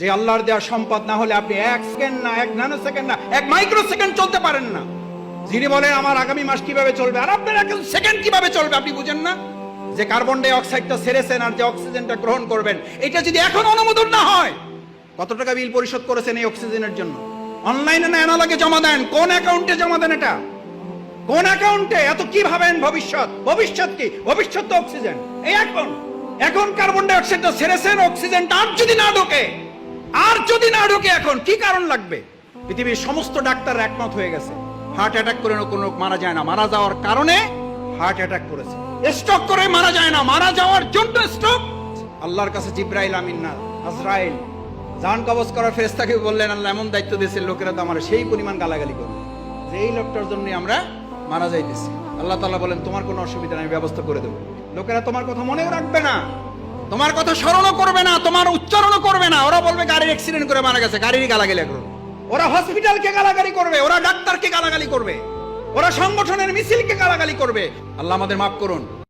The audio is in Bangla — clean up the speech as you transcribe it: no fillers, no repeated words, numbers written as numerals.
যে আল্লাহর দেওয়া সম্পদ না হলে আপনি 1 সেকেন্ড না, 1 ন্যানো সেকেন্ড না, 1 মাইক্রো সেকেন্ড চলতে পারেন না। যিনি বলেন আমার আগামী মাস কিভাবে চলবে, আর আপনার 1 সেকেন্ড কিভাবে চলবে আপনি বুঝেন না? যে কার্বন ডাই অক্সাইডটা ছেড়েছেন আর যে অক্সিজেনটা গ্রহণ করবেন, এটা যদি এখন অনুমোদন না হয়, কত টাকা বিল পরিশোধ করেছেন এই অক্সিজেনের জন্য? অনলাইনে না অ্যানালগে জমা দেন? কোন অ্যাকাউন্টে জমা দেন? এটা কোন অ্যাকাউন্টে? এত কি ভাবেন ভবিষ্যৎ? ভবিষ্যৎ কি? ভবিষ্যৎ তো অক্সিজেন। এই এখন কার্বন ডাই অক্সাইডটা ছেড়েছেন, অক্সিজেনটা আর যদি না ঢোকে এখন কি কারণ লাগবে? পৃথিবীর সমস্ত ডাক্তার একমত হয়ে গেছে, হার্ট অ্যাটাক করে কোনো লোক মারা যায় না, মারা যাওয়ার কারণে হার্ট অ্যাটাক করেছে। স্ট্রোক করে মারা যায় না, মারা যাওয়ার জন্য স্ট্রোক। আল্লাহর কাছে জিব্রাইল আমিন না আজরাইল জান কবজ করার ফেরেশতাকে বললেন, আল্লাহ এমন দায়িত্ব দিয়েছেন, লোকেরা তো আমার সেই পরিমাণ গালাগালি করবে যে এই লোকটার জন্য আমরা মারা যাইতেছি। আল্লাহ তাআলা বলেন, তোমার কোনো অসুবিধা নেই, ব্যবস্থা করে দেবো। লোকেরা তোমার কথা মনেও রাখবে না, তোমার কথা স্মরণও করবে না, তোমার উচ্চারণও করবে না। ওরা বলবে গাড়ির অ্যাক্সিডেন্ট করে মারা গেছে, গাড়িরই গালাগালি করবে। ওরা হসপিটালকে গালাগালি করবে, ওরা ডাক্তারকে গালাগালি করবে, ওরা সংগঠনের মিছিলকে গালাগালি করবে। আল্লাহ আমাদের মাফ করুন।